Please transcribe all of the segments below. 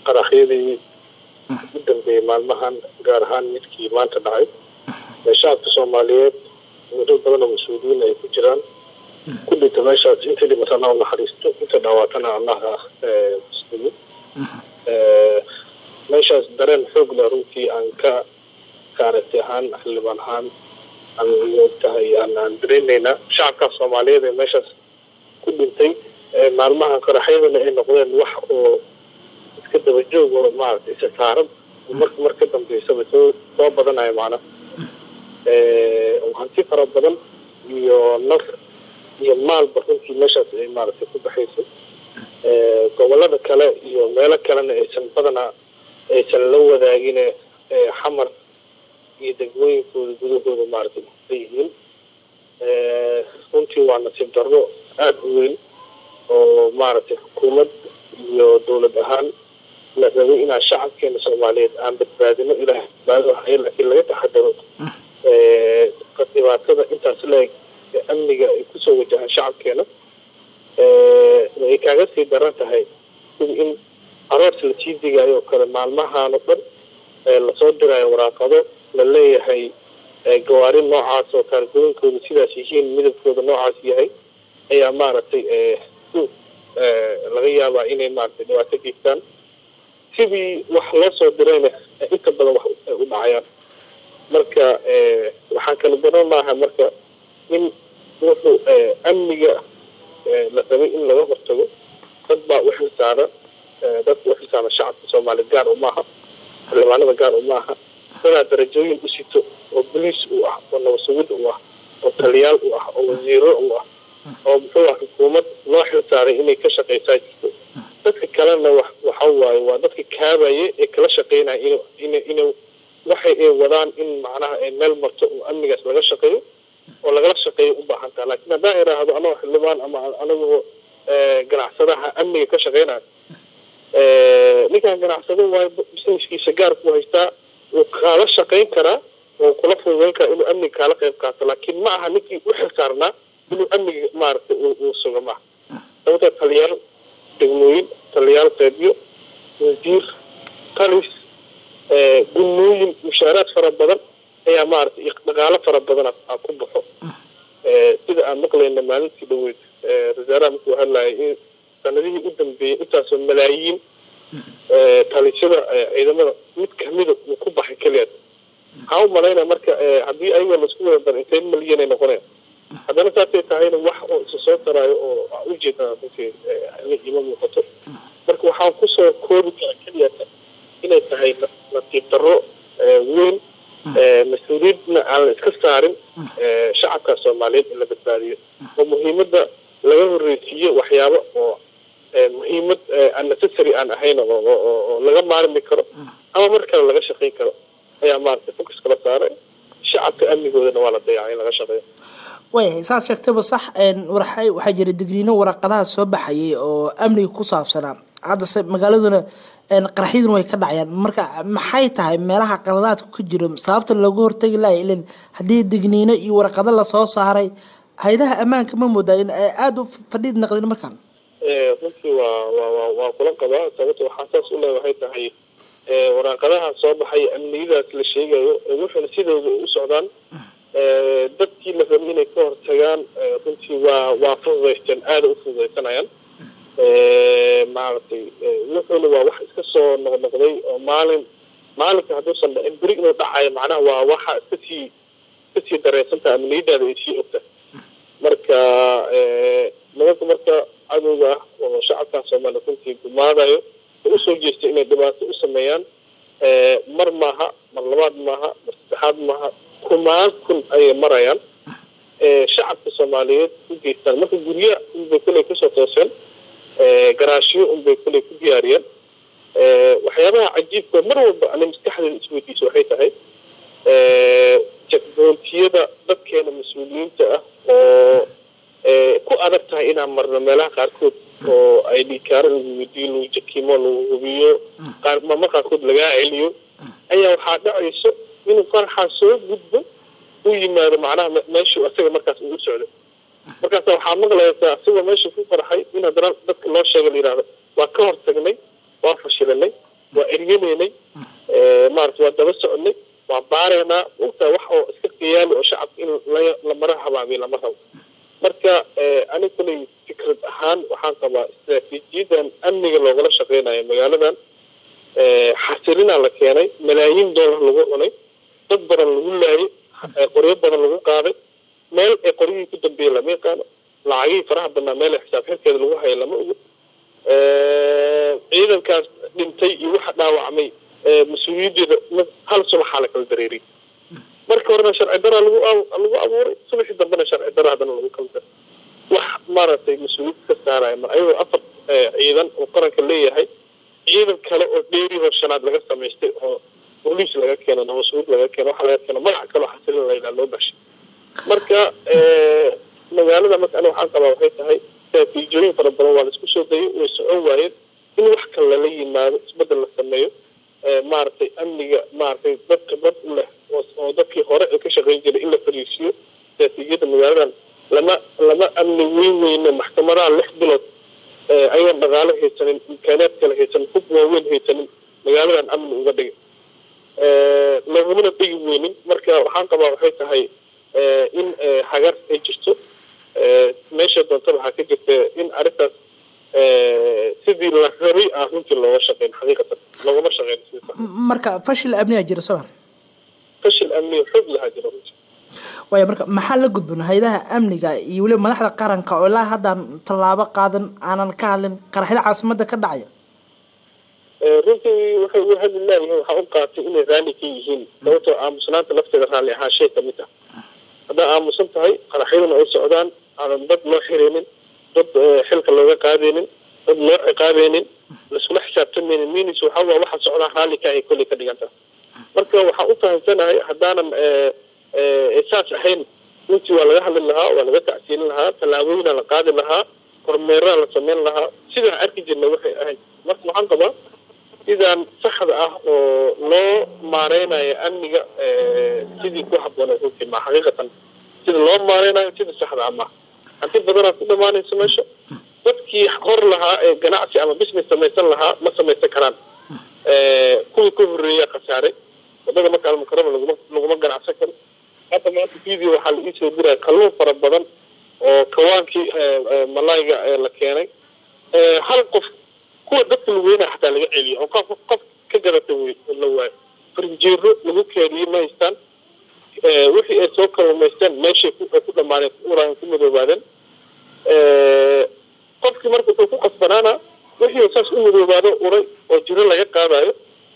qaraxyadii ugu dambeeyey maalmahan gaar ahaan midkii maanta dhacay shacabka Soomaaliyeed muddo badan oo mas'uuliyiin ay ku jiraan ku dhintay meeshaas inta dhimatana Allah naxariisto inta dhaawatana Allah muslimin meeshaas dareen xoog leh runtii aan ka kaartay ahaan xildhibaan ahaan aan tahay aan dareemayna shacabka Soomaaliyeed ee meeshaas ku dhintay maalmaha qaraxyadana ay noqdeen wax oo iska daba joog oo maartay saaran marka dambeysaba soo badanayo macna hanti fara badan iyo naf iyo maal runtii meeshaas ay maartay ku baxayso gobolada kale iyo meelo kalena aysan badana aysan la wadaagin xamar iyo degmooyinkooda gudahooda maartay yihiin runtii waa nasiib darro aad u weyn oo maartay xukuumad iyo dowlad ahaan la rabay inaan shacabkeena Soomaaliyeed aan badbaadino ilaahay laakiin laga taxadaro dhibaatada intaas leeg amniga ay ku soo wajahaan shacabkeena ay kaaga sii daran tahay in aroos la sii digayo kale maalmahan oo dhan la soo dirayo waraaqado la leeyahay gawaari noocaas oo kaargooyinkooda sidaas yihiin midabkooda noocaas yahay ayaa maaragtay laga yaabaa inay maaragtay dhibaato geystaan sidii wax loo soo dirayna inta badan wax u dhacayaan marka waxaan kala garan lahaa marka in wuxuu amniga la rabay in laga hortago dad baa u xilsaaran shacabka Soomaaliyeed gaar u maaha xildhibaanada gaar u maaha dad darajooyin u sito oo police u ah oo nabadsugiid u ah oo taliyaal u ah oo wasiiro u ah oo muxuu xukuumad loo xilsaaray inay ka shaqeysaa jirto dadka kalena waxa waaye waa dadka kaabaye ee kala shaqeynaya inuu waxay ay wadaan in macnaha ay meel marto oo amnigaas laga shaqeeyo oo lagala shaqeeyo u baahan tahay laakiin haddaan iraahdo anoo xildhibaan ama anagoo ganacsadaha amniga ka shaqeynaya ninkan ganacsado waayo businesskiisa gaar ku haystaa uu kala shaqeyn karaa oo kula fududeyn karaa inuu amniga kala qayb qaato laakiin ma aha ninkii u xilsaarnaa inuu amniga maaragtay uu sugo maaha sababtoo taliyaal degmooyin taliyaal qeybiyo wasiir talis gunooyin mushaaraad fara badan ayaa maaragtay dhaqaalo fara badan ku baxo sida aan maqlayna maalintii dhaweyd wasaaraha markuu hadlayay in sanadihii u dambeeyey intaasoo malaayiin talisada ciidamada mid kamida uu ku baxay keliya waxaan u malaynaya marka haddii ayaga laisku wada daro intee malyan ay noqonayaan haddana saasay tahayna wax oo isa soo taraayo oo ujeedana runtii ima muuqato marka waxaan kusoo koobi kara keliya inay tahay nasiib darro weyn mas-uuliyiinna aan la iska saarin shacabka Soomaaliyeed in la badbaadiyo oo muhiimadda laga horreysiiyo waxyaabo oo muhiimad unnecessary aan ahayn oo laga maarmi karo ama mar kale laga shaqeyn karo ayaa maaragtay focus kala saaray shacabka amnigoodana waa la dayacay in laga shaqeeyo way saas sheegtaba sax waxaa jira digniino waraqadaha soo baxayay oo amniga ku saabsanaa hadda magaaladuna qaraxyaduna way ka dhacayaan marka maxay tahay meelaha qaladaadku ka jiro sababta looga hortagi lahayo ileen haddii digniino iyo waraqado la soo saaray hay'adaha ammaanka ma moodaa in ay aada u fadhiid noqdeen markaan runtii waa kula qabaa sababta waxaa saas u leh waxay tahay waraqadaha soo baxay amniyadaas la sheegayo wuxuuna sidooda u socdaan dadkii la rabay inay ka hortagaan runtii waa fududaysteen aada u fududaysanayaan maaragtay wuxuuna waa wax iska soo noqnoqday oo maalinka hadduusan dhicin beri inuu dhacayo macnaha waa waxa iskasii dareysantaha amniyadaada ay sii ogta marka nimanka marka cadowga ah oo shacabkan Soomaaliya runtii gumaadayo oo usoo jeestay inay dhibaato u sameeyaan mar maaha mar labaad maaha mar saddexaad maaha kumaan kun ayay marayaan shacabka Soomaaliyeed u geystaan marka gurya unbay kuley kusoo tooseen garaashyo unbay kuley ku diyaariyeen waxyaabaha cajiibka mar walba ana maskaxdeeda isweydiiso waxay tahay jakboontiyada dadkeena mas-uuliyiinta ah oo ku adag tahay inaan marno meelaha qaarkood oo ay dhiikaaro lagu weydiiyo lagu jakimo lagu hubiyo mama qaarkood lagaa celiyo ayaa waxaa dhacayso inuu qaraxa soo gudbo u yimaado macnaha meeshuu asaga markaas uu socdo markaas waxaa maqlaysaa asigoo meesha ku farxay in haddana dadka loo sheego la yidhaahdo waa ka hortagnay waa fashilanay eryaneynay maaragtay waa daba soconay waa baaraynaa ogtaa wax oo iska qiyaali oo shacabka in la mara habaabiyo lama rabo marka aniga kulay fikrad ahaan waxaan qabaa istaraatiijiyadan amniga loogala shaqeynayo magaaladan xasilina la keenay malaayiin doolar lagu cunay dad badan lagu laayay qoryo badan lagu qaaday meel ay qoryihii ku dambeeyey lama yaqaano lacagihii faraha badnaa meel ay xisaab xirkeeda lagu hayo lama ogo ciidankaas dhintay iyo waxa dhaawacmay mas-uuliyaddeeda hal subaxaa la kala dareeriyay marka horena sharci daraa lagu abuuray subaxii dambena sharci dara haddana lagu kala daray wax maaragtay mas-uuliyad ka saaraya mar ayagoo 4 ciidan oo qaranka leeyahay ciidan kale oo dheerihoo shanaad laga samaystay oo booliis laga keeno nabasuud laga keeno waxa laga keeno magac kaloo xasilin la yidhaha loo bashay marka magaalada marka aniga waxaan qabaa waxay tahay istaraatiijiyooyin fara badan waa la isku soo dayay way socon waayeen in wax kale lala yimaado isbeddel la sameeyo maaragtay amniga maaragtay dad khibrad u leh oo dadkii hore ee ka shaqayn jiray in la fariisiyo istaraatiijiyada magaaladan lama amni weyne maxkamadaha 6 bilood ayaan dhaqaale haysanin imkaanaad kale haysanin hub waaweyn haysanin magaaladan amni uga dhigay lagumana dhigi weynin marka waxaan qabaa waxay tahay in hagar ay jirto meesha doontaba waxaa ka jirta in arrintaas sidii la rabay ah runtii looga shaqeyn xaqiiqatan loogama shaqeyn marka fashil amniga jira soo fashil amniga xoog lahaa jira runtii waayo marka maxaa la gudbin hay'adaha amniga iyo waliba madaxda qaranka oo ilaa haddaan tallaabo qaadan aanan ka hadlin qaraxyada caasimadda ka dhacaya runtii waxay ugu hadli laayihiin waxaa u qaatay inay raali ka yihiin sababtoo aamusnaanta lafteeda raalli ahaan shay ka mid ah haddaa aamusan tahay qaraxyaduna ay socdaan aanan dad loo xireynin dad xilka looga qaadaynin dad loo ciqaabaynin laisula xisaabtamaynin minis waxaa waa waxa socdaa raalli ka ay kolley ka dhigantaa marka waxaan u fahamsanahay haddaanan saas ahayn runtii waa laga hadli lahaa waa laga tacsiilin lahaa tallaabooyina la qaadi lahaa kormeeraa la sameyn lahaa sidaan arki jirna waxay ahayd marka waxaan qabaa sidaan saxda ah oo loo maareynayo amniga sidii ku habboonay runtii ma xaqiiqatan sida loo maareynayo sida saxda ah maaha hanti badanaa ku dhamaanaysa meesha dadkii hor lahaa ee ganacsi ama business samaysan lahaa ma samaysan karaan kuwii ka horreeya khasaaray wadada marka almukarama laguma ganacsan karo hadda maanta video waxaa la iisoo diraya kalluun fara badan oo kawaankii malayga la keenay hal qof kuwa dadka laweynaa xataa laga celiyo oo qof ka gadata la waayo farinjeero lagu keediyo ma haystaan wixii ay soo kalluumaysteen meeshay ku dhamaaneen ku uraayan ku madoobaadeen qofkii marka wuxuu ku qasbanaana wixii saas u madoobaado uray oo jiro laga qaadayo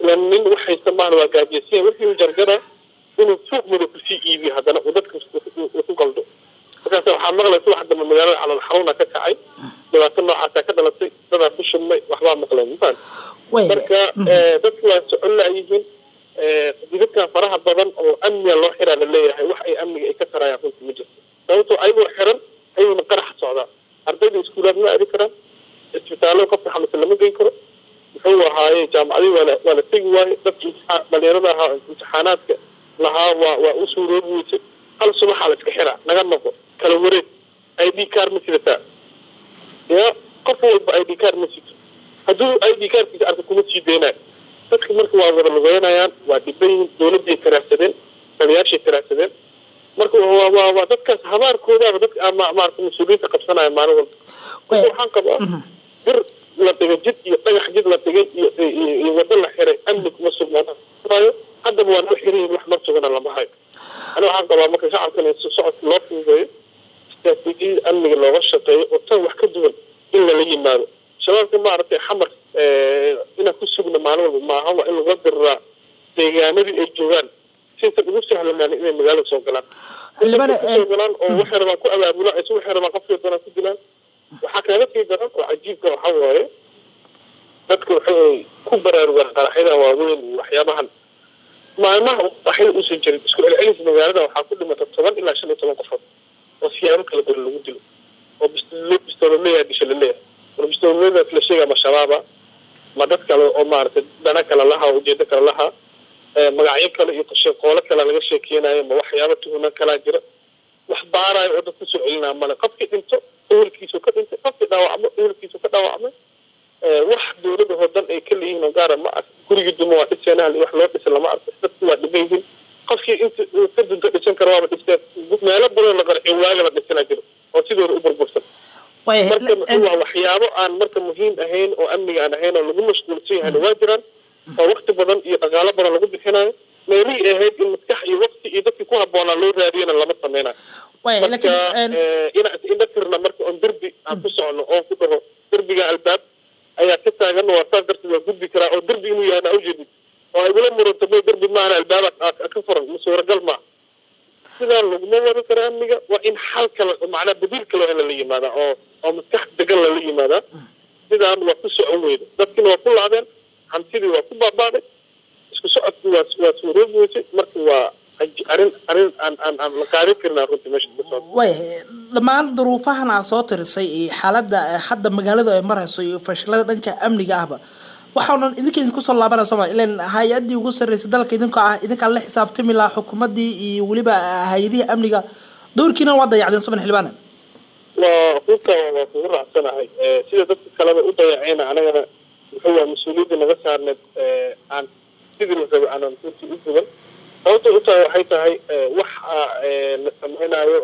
ilaan nin wax haysta maahna waa gaajeysiya wixii u jarjara inuu suuq madow kusii iibiyo haddana uu dadka ku qaldo markaas waxaa maqlaysa wax dambe magaalada calal xaruna ka kacay dhibaato noocaasaa ka dhalatay dadaa ku shubmay waxbaa maqleen mafaan marka dadku waa socon laayihiin dadkan faraha badan oo amniga loo xiraa la leeyahay wax ay amniga ay ka tarayaan runtii ma jirto sababtoo ayagoo xiran ayuuna qarax socdaa ardayda iskuulaad ma aadi karaan isbitaallo qofka xanuunsan lama geyn karo muxuu ahaaye jaamacadii waa la tegi waaye dadkii dhalinyarada ahaa imtixaanaadka lahaa waa u suuroobi weysay hal subaxaa la iska xiraa naga noqo kala wareeg ID card ma sidataa ya qof walba ID card ma sito hadduu ID cardkiisa arka kuma sii deynayo dadka marka waa wada lugeynayaan waa dhiban yihiin dowladday karaahsadeen taliyaashay karaahsadeen marka waa dadkaas habaarkoodaaba dadka maarata mas-uuliyiinta qabsanaya maalin walba marka waxaan qabaa bir la dhigay jid iyo dhagax jid la dhigay iyo wado la xiray amni kuma sugnaayo haddaba waa noo xiriyin wax mar sugana lama hayo aniga waxaan qabaa marka shacabkan in socodka loo fududeeyo istaraatiijiyada amniga looga shaqeeyo oo tan wax ka duwan in lala yimaado shabaabka maaragtay xamar inaan ku sugna maalin walba maaha waa in lagula diriraa deegaanadii ay joogaan sintan ugu sahlanaan inay magaalada soo galaan soo galaan oo waxay rabaan ku abaabulaan isu waxay rabaan qofkii doonaan ku dilaan waxaa kaaga sii daran oo cajiibka waxaa waaye dadka waxay ku baraarugaan qaraxyada waaweyn iyo waxyaabahan maalmaha waxay uusan jirin isku celcelis magaalada waxaa ku dhimata 10 ilaa 15 qofood oo siyaabo kala duwan lagu dilo oo bistoolaleeya disha laleeyahay oo bistoolaleedaas la sheegaa ma shabaaba ma dad kale oo maaragtay dana kale lahaa ujeedo kale lahaa magacyo kale iyo shaqoolo kale laga sheekeynayo ma waxyaabo tuhuna kalaa jira wax baarayo oo dad kusoo celinaa male qofkii dhinto ehelkiisu ka dhintay qofkii dhaawacmo ehelkiisu ka dhaawacmay wax dowladda oo dhan ay ka leeyihiin oo gaara ma gurigi duma waa dhiseenaha wax loo dhisa lama arko dadku waa dhibayhin qofkii inta ka dunta dhisan karo waaba dhisteen meelo badan la qarxiyo waaga la dhisana jiro oo sidooda u burbursan marka waa waxyaabo aan marka muhiim ahayn oo amniga aan ahayn oo lagu mashquulsan yahay waa jiraan oo waqti badan iyo dhaqaalo badan lagu bixinayo meelihii ahayd in maskax iyo waqti iyo dadkii ku habboonaa loo raadiyana lama sameynayo marka inaan tirna marka on derbi aan ku socono oo ku dhaho derbiga albaab ayaa ka taagan waa saas darteed waa gudbi karaa oo derbi inuu yahay naa ujeedid oo ay ula muranto may derbi maahana albaaba ka furan ma suuragal maaha sidaan laguma wadi kara amniga waa in xal kale macnaa badiil kaloo hela la yimaada oo maskax degan lala yimaadaa sidaan waa ku socon weyda dadkina waa ku laadeen hantidii waa ku baabaaday isku socodku waa suuroobi weysay marka waa arrin aan la qaadan karnaa runtii meesha ka socda dhammaan duruufahan aad soo tirisay iyo xaaladda hadda magaalada ay marayso iyo fashilada dhanka amniga ahba waxaanan idinku soo laabanaya Soomaaliya ileen hay-adii ugu sarreysay dalka idinka la xisaabtami lahaa xukuumadii iyo weliba hay-adihii amniga doorkiina waa dayacdeen Soomaaliya xildhibaan waa kugu raacsanahay sida dadka kaleba u dayacayna anagana wuxuu waa mas-uuliyadda naga saarneed aan sidii la rabo aanan runtii u duwan sababta u tahay waxay tahay waxa la samaynayo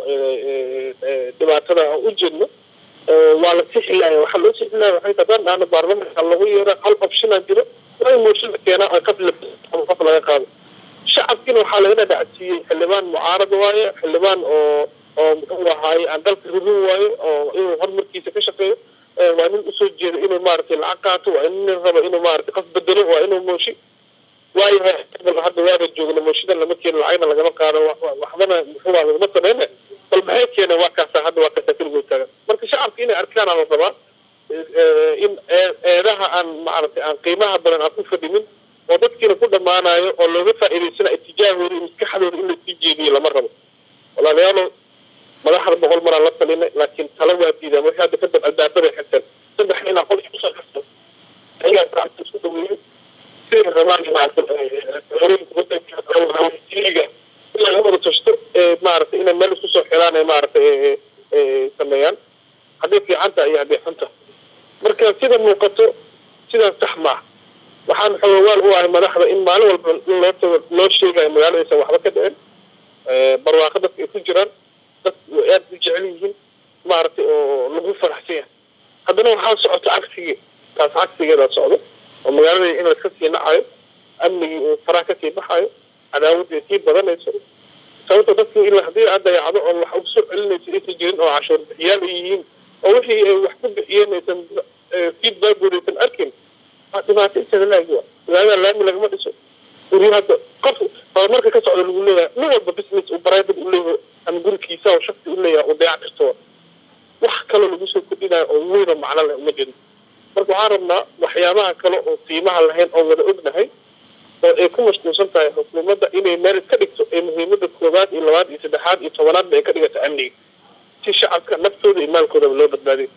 dhibaatada aan u jeedno waa la sixilaya waxaa loo sixilaya waxay tahay daan aana baarlamaanka lagu yeera hal option jiro waa in mooshinka keenaa oo qof laga qaado shacabkiina waxaa laga dhacsiiyey xildhibaan mucaarad waaye xildhibaan oo muxuu ahaaye aan dalka rubin waayo oo inuu horumarkiisa ka shaqeeyo waa nin usoo jeeda inuu maaragtay lacag qaato waa nin raba inuu maaragtay qof bedelo waa inuu mooshi waayahay hadda waaba joogna mooshidan lama keeno lacagna lagama qaado waxbana muxuu lagama sameyna bal maxay keeneen waa kaasaa hadda waa kaasaa keligood taagan marka shacabka inay arkaana la rabaa in eedaha aan maaragtay aan qiimaha badan aan ku fadhimin oo dadkiina ku dhammaanayo oo looga faa'iidaysana itijaahooda iyo maskaxdooda in lasii jeediyo lama rabo walaalayaalo madaxda 100 mar aan la talinay laakiin tala waa diidaan waxay hadda kadib albaabada xigteen saddex inaan qolka kusoo xirto ayaa saacad isku dhaweeyay sida rabaan inay wada tashto maaragtay inay meel isku soo xiraan ee maaragtay sameeyaan haddii fiicanta iyo haddii xunta marka sida muuqato sidaas sax maaha waxaan xoogaal u ahay madaxda in maalin walba loo sheegayo magaaladiisa waxba ka dhicin barwaaqo dadka ay ku jiraan dad aad u jecel yihiin maaragtay oo lagu faraxsan yahay haddana waxaa socota cagsigii taas cagsigeeda socdo oo magaalada in la iska sii nacayo amnigii uu faraha kasii baxayo cadaawadda sii badanayso sababta dadkii ilaa haddii aad dayacdo oo wax ugu soo celinayso aysan jirin oo cashuur bixiyaal ay yihiin oo wixii ay wax ku bixiyeen aysan feedbackooda aysan arkin waa dhibaato isada laagi waa magaalada laami lagama dhiso guryo hadda qof horumarka ka socda lagu leeyahay nin walba business uu private u leeyahay ama gurigiisa oo shaksi u leeyahay oo dayac karto wax kaloo lagu soo kordhinayo oo weyn oo macno leh uma jirin marka waxaan rabnaa waxyaabaha kale oo qiimaha lahayn oo wada ognahay oo ay ku mashquulsan tahay xukuumadda inay meel iska dhigto ee muhiimadda 1, 2, 3 iyo 10 iyo 10aadba ay ka dhigato amniga si shacabka naftooda iyo maalkoodaba loo badbaadiyo